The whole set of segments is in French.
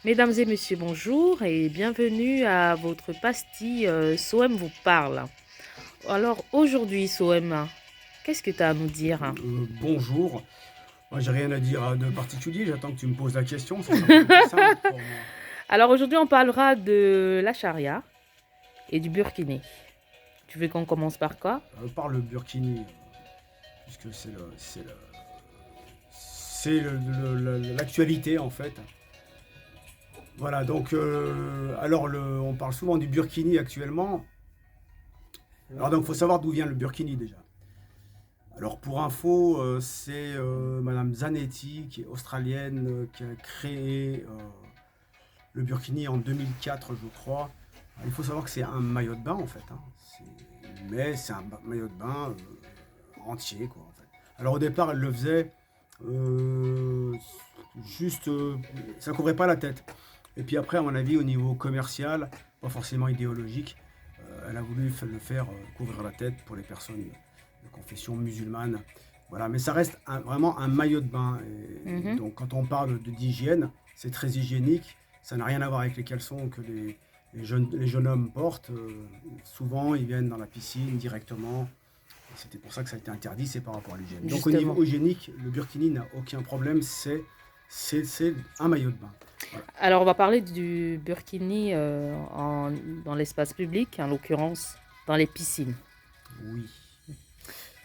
Mesdames et messieurs, bonjour et bienvenue à votre pastille Soem vous parle. Alors aujourd'hui, Soem, qu'est-ce que tu as à nous dire? Bonjour. Moi, j'ai rien à dire de particulier. J'attends que tu me poses la question. Ce sera beaucoup plus simple pour moi. Alors aujourd'hui, on parlera de la charia et du burkini. Tu veux qu'on commence par quoi? Par le Burkini, puisque l'actualité en fait. Voilà. Donc, on parle souvent du Burkini actuellement. Alors donc, faut savoir d'où vient le Burkini déjà. Alors pour info, c'est Madame Zanetti, qui est australienne, qui a créé le Burkini en 2004, je crois. Alors, il faut savoir que c'est un maillot de bain en fait, hein. Mais c'est un maillot de bain entier quoi en fait. Alors au départ, elle le faisait euh, juste, ça couvrait pas la tête. Et puis après, à mon avis, au niveau commercial, pas forcément idéologique, elle a voulu le faire couvrir la tête pour les personnes de confession musulmane. Voilà, mais ça reste vraiment un maillot de bain. Et Mhm. donc quand on parle d'hygiène, c'est très hygiénique. Ça n'a rien à voir avec les caleçons que les jeunes hommes portent. Souvent, ils viennent dans la piscine directement. Et c'était pour ça que ça a été interdit, c'est par rapport à l'hygiène. Donc au Justement. niveau hygiénique, le burkini n'a aucun problème, c'est un maillot de bain. Voilà. Alors on va parler du burkini dans l'espace public, en l'occurrence dans les piscines. Oui.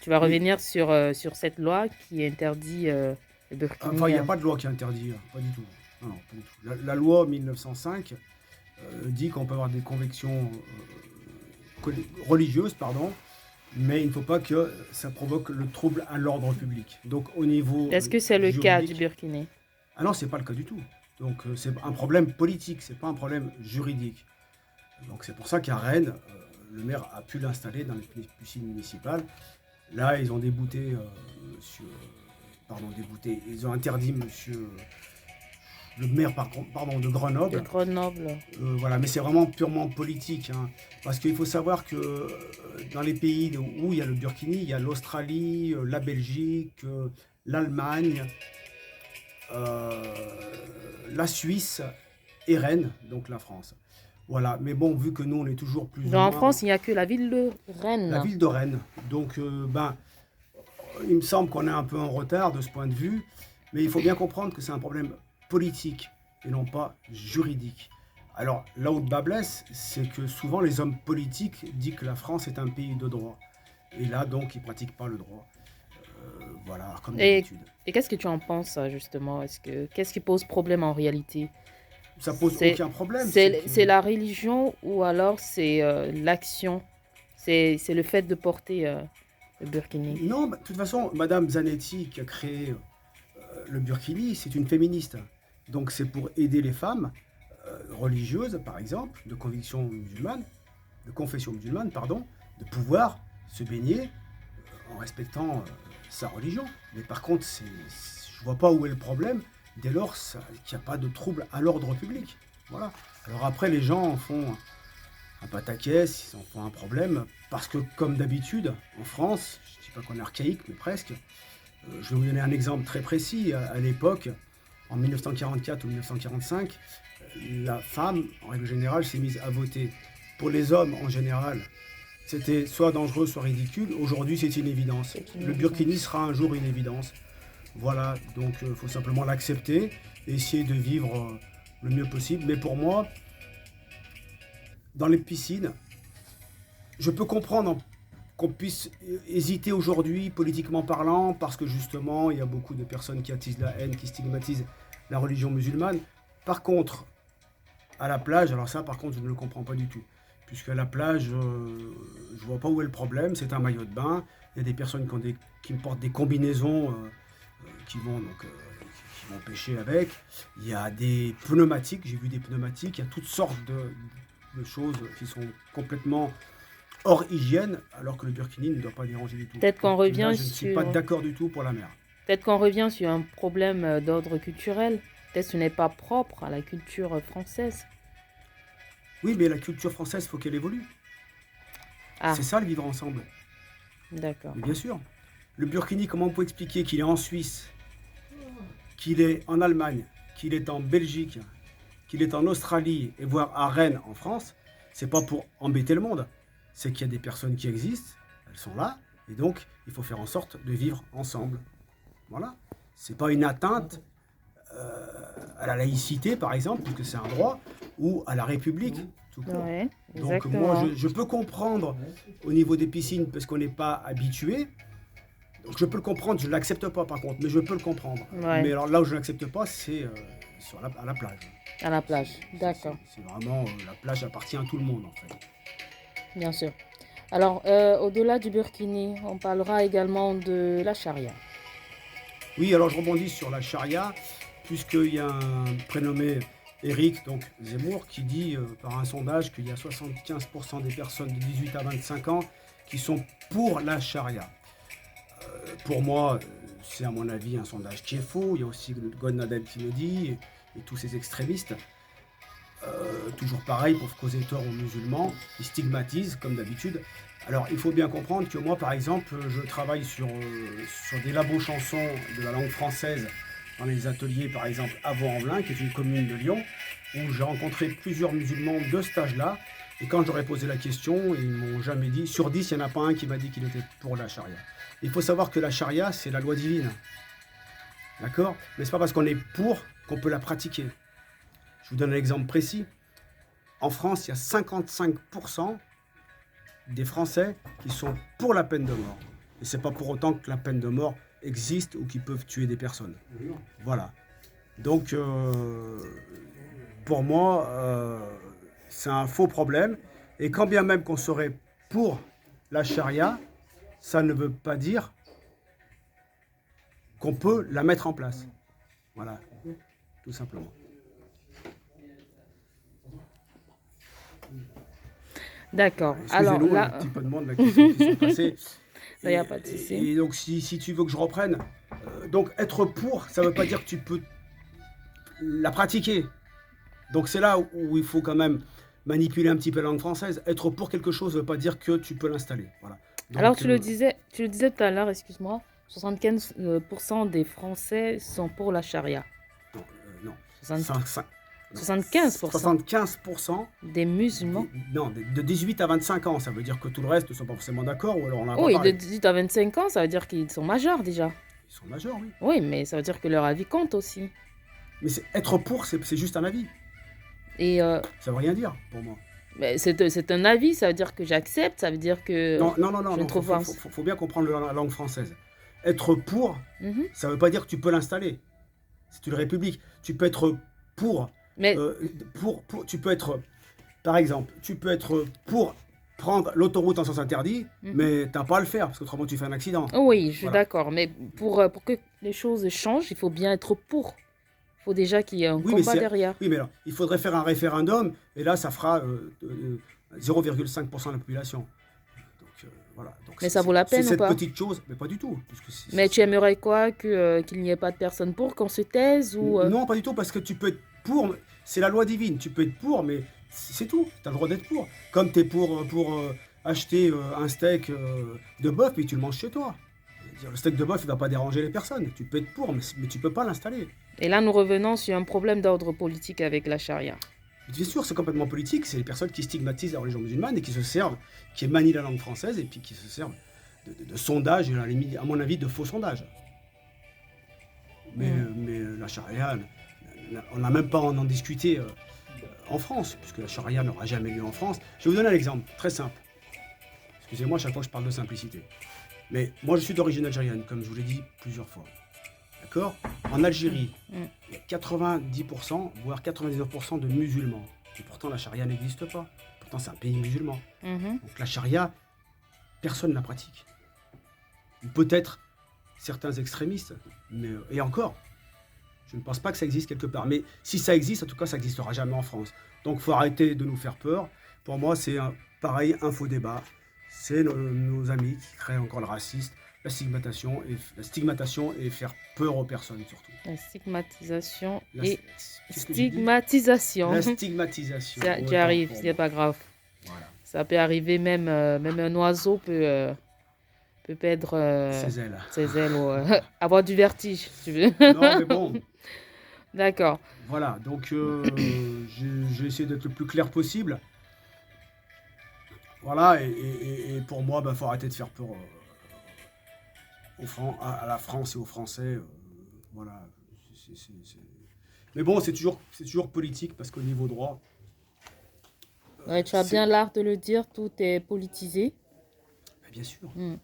Tu vas Oui. revenir sur cette loi qui interdit le Enfin, il burkini. n'y a pas de loi qui interdit, pas du tout. Non, non, pas du tout. La loi 1905 dit qu'on peut avoir des convictions religieuses, pardon, mais il ne faut pas que ça provoque le trouble à l'ordre public. Donc au niveau Est-ce que c'est le cas du juridique, burkini? ah non, c'est pas le cas du tout. Donc c'est un problème politique, c'est pas un problème juridique. Donc c'est pour ça qu'à Rennes, le maire a pu l'installer dans les piscines municipales. Là, ils ont débouté monsieur, pardon, débouté, ils ont interdit monsieur le maire pardon, de De Grenoble. Grenoble. Voilà, mais c'est vraiment purement politique, hein. Parce qu'il faut savoir que dans les pays où il y a le Burkini, il y a l'Australie, la Belgique, l'Allemagne, euh, la Suisse et Rennes, donc la France. Voilà, mais bon, vu que nous, on est toujours plus ou En moins France, il n'y a que la ville de la Rennes. ville de Rennes. Donc, il me semble qu'on est un peu en retard de ce point de vue, mais il faut bien comprendre que c'est un problème politique et non pas juridique. Alors, là où le bas blesse, c'est que souvent les hommes politiques disent que la France est un pays de droit. Et là, donc, ils ne pratiquent pas le droit. Voilà, comme Et, d'habitude. et qu'est-ce que tu en penses, justement? Qu'est-ce qui pose problème en réalité? Ça pose C'est, aucun problème, c'est c'est que... la religion ou alors c'est l'action? C'est le fait de porter le burkini. Non, bah, de toute façon, Madame Zanetti, qui a créé le Burkini, c'est une féministe. Donc c'est pour aider les femmes religieuses, par exemple, de confession musulmane, pardon, de pouvoir se baigner en respectant sa religion. Mais par contre, je vois pas où est le problème dès lors qu'il n'y a pas de trouble à l'ordre public. Voilà. Alors après, les gens en font un pataquès, ils en font un problème, parce que comme d'habitude, en France, je ne dis pas qu'on est archaïque, mais presque, je vais vous donner un exemple très précis. À l'époque, en 1944 ou 1945, la femme, en règle générale, s'est mise à voter. Pour les hommes, en général, c'était soit dangereux, soit ridicule. Aujourd'hui, c'est une évidence. C'est une Le burkini évidence. sera un jour une évidence. Voilà, donc il faut simplement l'accepter et essayer de vivre le mieux possible. Mais pour moi, dans les piscines, je peux comprendre qu'on puisse hésiter aujourd'hui, politiquement parlant, parce que justement, il y a beaucoup de personnes qui attisent la haine, qui stigmatisent la religion musulmane. Par contre, à la plage, alors ça, par contre, je ne le comprends pas du tout. Puisque à la plage, je vois pas où est le problème, c'est un maillot de bain. Il y a des personnes qui portent des combinaisons qui vont pêcher avec. Il y a des pneumatiques, j'ai vu des pneumatiques, il y a toutes sortes de choses qui sont complètement hors hygiène, alors que le burkini ne doit pas déranger du tout. Peut-être qu'on Et là, revient je ne suis pas sur, d'accord du tout pour la mer. peut-être qu'on revient sur un problème d'ordre culturel. Peut-être que ce n'est pas propre à la culture française. Oui, mais la culture française, il faut qu'elle évolue. Ah, C'est ça le vivre ensemble. d'accord. Mais bien sûr. Le burkini, comment on peut expliquer qu'il est en Suisse, qu'il est en Allemagne, qu'il est en Belgique, qu'il est en Australie et voire à Rennes en France, c'est pas pour embêter le monde. C'est qu'il y a des personnes qui existent, elles sont là, et donc il faut faire en sorte de vivre ensemble. Voilà. C'est pas une atteinte à la laïcité, par exemple, puisque c'est un droit, ou à la République, tout court. Ouais, Donc moi, exactement. je peux comprendre au niveau des piscines, parce qu'on n'est pas habitué. Donc je peux le comprendre, je ne l'accepte pas par contre, mais je peux le comprendre. Ouais, Mais alors là où je ne l'accepte pas, c'est à la plage. à la plage. D'accord, C'est vraiment, la plage appartient à tout le monde en fait. bien sûr. Alors, au-delà du burkini, on parlera également de la charia. Oui, alors je rebondis sur la charia, puisqu'il y a un prénommé Éric, donc Zemmour, qui dit par un sondage qu'il y a 75% des personnes de 18 à 25 ans qui sont pour la charia. Pour moi, c'est à mon avis un sondage qui est faux. Il y a aussi le God Nadel qui le dit, et tous ces extrémistes. Toujours pareil, pour causer tort aux musulmans, ils stigmatisent comme d'habitude. Alors il faut bien comprendre que moi par exemple, je travaille sur des labos chansons de la langue française dans les ateliers par exemple à Vaux-en-Velin, qui est une commune de Lyon, où j'ai rencontré plusieurs musulmans de cet âge-là. Et quand j'aurais posé la question, ils m'ont jamais dit, sur 10, il n'y en a pas un qui m'a dit qu'il était pour la charia. Il faut savoir que la charia, c'est la loi divine. D'accord? Mais c'est pas parce qu'on est pour qu'on peut la pratiquer. Je vous donne un exemple précis. En France, il y a 55% des Français qui sont pour la peine de mort. Et c'est pas pour autant que la peine de mort existe ou qu'ils peuvent tuer des personnes. Voilà. Donc, pour moi, c'est un faux problème. Et quand bien même qu'on serait pour la charia, ça ne veut pas dire qu'on peut la mettre en place. Voilà, tout simplement. D'accord. Alors Excusez-nous, un là, petit peu de monde là, qui sont passés. il n'y a pas de souci. Et donc, si tu veux que je reprenne, donc être pour, ça ne veut pas dire que tu peux la pratiquer. Donc c'est là où il faut quand même manipuler un petit peu la langue française. Être pour quelque chose ne veut pas dire que tu peux l'installer. Voilà. Alors Donc, tu le disais tout à l'heure, excuse-moi, 75% des Français sont pour la charia. non. 75% 75% des musulmans. non, de 18 à 25 ans. Ça veut dire que tout le reste ne sont pas forcément d'accord, ou alors on n'a pas Oui, de parlé. 18 à 25 ans, ça veut dire qu'ils sont majeurs déjà. Ils sont majeurs, oui. Oui, mais ça veut dire que leur avis compte aussi. Mais être pour, c'est juste un avis. Et Ça veut rien dire pour moi. mais c'est un avis, ça veut dire que j'accepte, ça veut dire que Non, je ne il trouve pas. faut bien comprendre la langue française. Être pour, Mhm. ça ne veut pas dire que tu peux l'installer. C'est une république. Tu peux être pour, Mais tu peux être, par exemple, tu peux être pour prendre l'autoroute en sens interdit, mais tu n'as pas à le faire, parce qu'autrement tu fais un accident. oui, je suis Voilà. d'accord. Mais pour que les choses changent, il faut bien être pour. Il faut déjà qu'il y ait un Oui, mais combat derrière. oui, mais alors, il faudrait faire un référendum, et là, ça fera 0,5% de la population. Donc, voilà. Donc, Mais ça vaut la peine c'est ou cette pas? petite chose, mais pas du tout. Mais tu aimerais quoi? Qu'il n'y ait pas de personne pour, qu'on se taise ou Non, pas du tout, parce que tu peux être pour, c'est la loi divine, tu peux être pour, mais c'est tout, tu as le droit d'être pour. Comme tu es pour acheter un steak de bœuf, et tu le manges chez toi. Le steak de bœuf, il ne va pas déranger les personnes. Tu peux être pour, mais tu ne peux pas l'installer. Et là, nous revenons sur un problème d'ordre politique avec la charia. Bien sûr, c'est complètement politique. C'est les personnes qui stigmatisent la religion musulmane et qui se servent, qui manient la langue française et puis qui se servent de sondages, à mon avis, de faux sondages. Mais la charia, on n'a même pas à en discuter en France, puisque la charia n'aura jamais lieu en France. Je vais vous donner un exemple très simple. Excusez-moi, à chaque fois je parle de simplicité. Mais moi, je suis d'origine algérienne, comme je vous l'ai dit plusieurs fois. D'accord? En Algérie, il y a 90%, voire 99% de musulmans. Et pourtant, la charia n'existe pas. Pourtant, c'est un pays musulman. Mhm. Donc la charia, personne ne la pratique. Peut-être certains extrémistes, mais, et encore, je ne pense pas que ça existe quelque part. Mais si ça existe, en tout cas, ça n'existera jamais en France. Donc il faut arrêter de nous faire peur. Pour moi, c'est pareil, un faux débat. C'est nos amis qui créent encore le racisme, la stigmatation et faire peur aux personnes surtout. La stigmatisation La- et Qu'est-ce que j'ai dit stigmatisation. La stigmatisation. Ça autant qui arrive, pour c'est moi. pas grave. Voilà, Ça peut arriver, même un oiseau peut perdre ses ailes. ses ailes ou avoir du vertige, si tu veux. Non, mais bon, D'accord. Voilà, donc j'ai essayé d'être le plus clair possible. Voilà, et pour moi, il faut arrêter de faire peur à la France et aux Français. Voilà. C'est- Mais bon, c'est toujours politique parce qu'au niveau droit, Ouais, tu as c'est. bien l'art de le dire, tout est politisé. Bien sûr, Mm.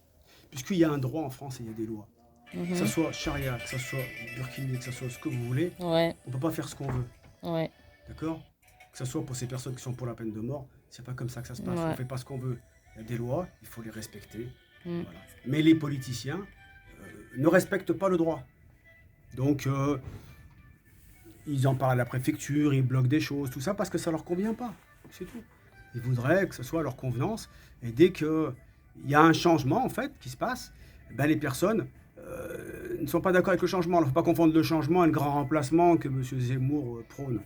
puisqu'il y a un droit en France et il y a des lois. Que ça Mhm. soit charia, que ça soit burkini, que ça soit ce que vous voulez, Ouais, on ne peut pas faire ce qu'on veut. ouais, D'accord? Que ce soit pour ces personnes qui sont pour la peine de mort, c'est pas comme ça que ça se passe. On ne ouais. fait pas ce qu'on veut. Il y a des lois, il faut les respecter. Mm. Voilà. Mais les politiciens ne respectent pas le droit. Donc, ils en parlent à la préfecture, ils bloquent des choses, tout ça, parce que ça leur convient pas. C'est tout. Ils voudraient que ce soit à leur convenance. Et dès qu'il y a un changement, en fait, qui se passe, ben, les personnes ne sont pas d'accord avec le changement. Il ne faut pas confondre le changement et le grand remplacement que M. Zemmour prône.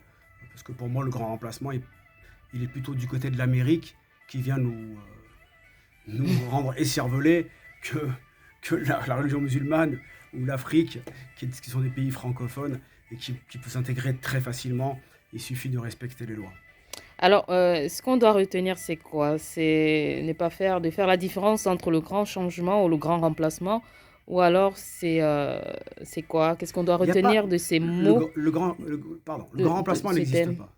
Parce que pour moi, le grand remplacement, il est plutôt du côté de l'Amérique qui vient nous rendre écervelés que la religion musulmane ou l'Afrique, qui sont des pays francophones et qui peuvent s'intégrer très facilement. Il suffit de respecter les lois. Alors, ce qu'on doit retenir, c'est quoi? C'est ne pas faire, de faire la différence entre le grand changement ou le grand remplacement, ou alors c'est quoi? Qu'est-ce qu'on doit Il n'y a pas retenir de ces le, mots, pardon, le grand de remplacement ce n'existe thème? pas.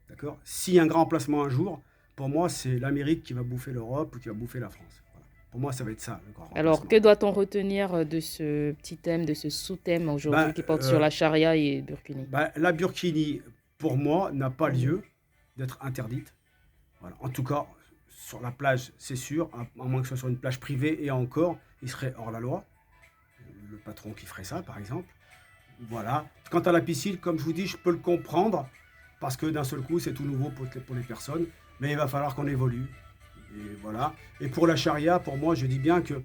D'accord. S'il y a un grand remplacement un jour, pour moi, c'est l'Amérique qui va bouffer l'Europe ou qui va bouffer la France. Voilà. Pour moi, ça va être ça, le grand Alors, remplacement. que doit-on retenir de ce petit thème, de ce sous-thème aujourd'hui Ben, qui porte sur la charia et Burkini? la burkini, pour moi, n'a pas lieu d'être interdite. Voilà. En tout cas, sur la plage, c'est sûr, à moins que ce soit sur une plage privée, et encore, il serait hors la loi. Le patron qui ferait ça, par exemple. Voilà. Quant à la piscine, comme je vous dis, je peux le comprendre, parce que d'un seul coup, c'est tout nouveau pour les personnes, mais il va falloir qu'on évolue. Et voilà. Et pour la charia, pour moi, je dis bien que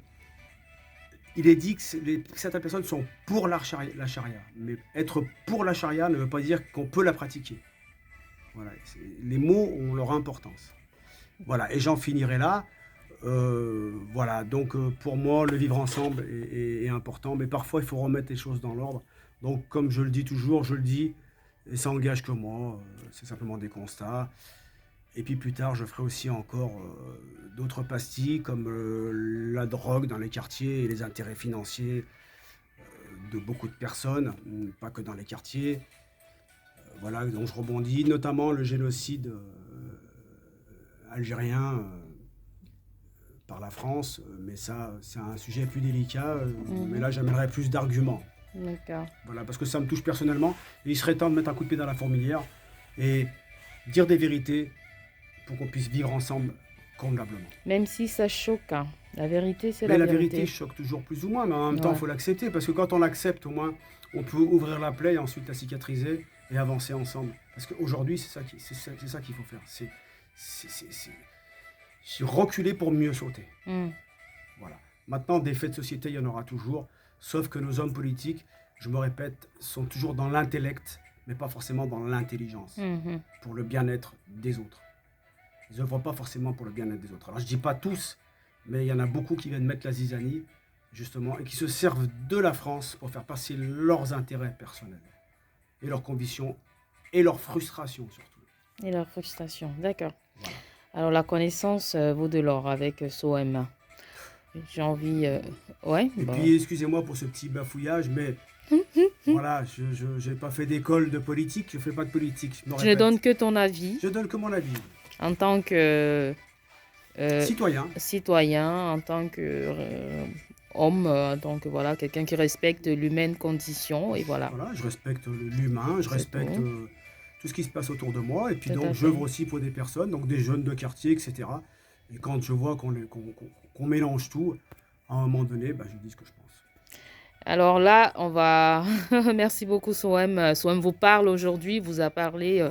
il est dit que certaines personnes sont pour la charia. Mais être pour la charia ne veut pas dire qu'on peut la pratiquer. Voilà. Les mots ont leur importance. Voilà. Et j'en finirai là. Voilà, donc pour moi, le vivre ensemble est important, mais parfois il faut remettre les choses dans l'ordre. Donc, comme je le dis toujours, je le dis, et ça engage que moi, c'est simplement des constats. Et puis plus tard, je ferai aussi encore d'autres pastilles, comme la drogue dans les quartiers et les intérêts financiers de beaucoup de personnes, pas que dans les quartiers. Voilà, donc je rebondis, notamment le génocide algérien. Par la France, mais ça, c'est un sujet plus délicat, mais Mhm. là, j'amènerai plus d'arguments. D'accord. Voilà, parce que ça me touche personnellement, et il serait temps de mettre un coup de pied dans la fourmilière et dire des vérités pour qu'on puisse vivre ensemble convenablement. Même si ça choque, hein. La vérité, c'est Mais la la vérité vérité. choque toujours plus ou moins, mais en même temps, il Ouais. faut l'accepter, parce que quand on l'accepte, au moins, on peut ouvrir la plaie et ensuite la cicatriser et avancer ensemble. Parce qu'aujourd'hui, c'est ça qu'il faut faire. C'est reculer pour mieux sauter. Mm. Voilà. Maintenant, des faits de société, il y en aura toujours, sauf que nos hommes politiques, je me répète, sont toujours dans l'intellect, mais pas forcément dans l'intelligence, Mhm. pour le bien-être des autres. Ils n'œuvrent pas forcément pour le bien-être des autres. Alors je ne dis pas tous, mais il y en a beaucoup qui viennent mettre la zizanie, justement, et qui se servent de la France pour faire passer leurs intérêts personnels, et leurs convictions, et leurs frustrations surtout. Et la frustration. D'accord. Voilà. Alors, la connaissance vaut de l'or avec SOM. J'ai envie. Ouais, Et bon. puis, excusez-moi pour ce petit bafouillage, mais voilà, je n'ai pas fait d'école de politique, je ne fais pas de politique, je me Tu ne répète. donnes que ton avis Je donne que mon avis. en tant que Citoyen, citoyen, en tant que homme, donc voilà, quelqu'un qui respecte l'humaine condition, et voilà. voilà, je respecte l'humain, je C'est respecte tout. tout ce qui se passe autour de moi, et puis Tout donc à j'œuvre fait. aussi pour des personnes, donc des jeunes de quartier, etc. Et quand je vois qu'on mélange tout, à un moment donné, bah, je dis ce que je pense. Alors là, on va. Merci beaucoup, Soem. Soem vous parle aujourd'hui, vous a parlé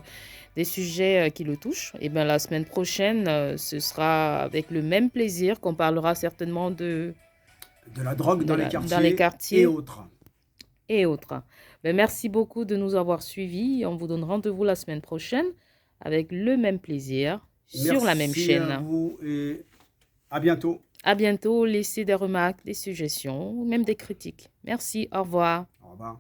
des sujets qui le touchent. Et bien, la semaine prochaine, ce sera avec le même plaisir qu'on parlera certainement De la drogue dans les dans les quartiers et quartiers autres. et autres. Ben, merci beaucoup de nous avoir suivis. On vous donne rendez-vous la semaine prochaine avec le même plaisir sur la même Merci à chaîne. vous et à bientôt. À bientôt. Laissez des remarques, des suggestions, même des critiques. Merci. Au revoir. Au revoir.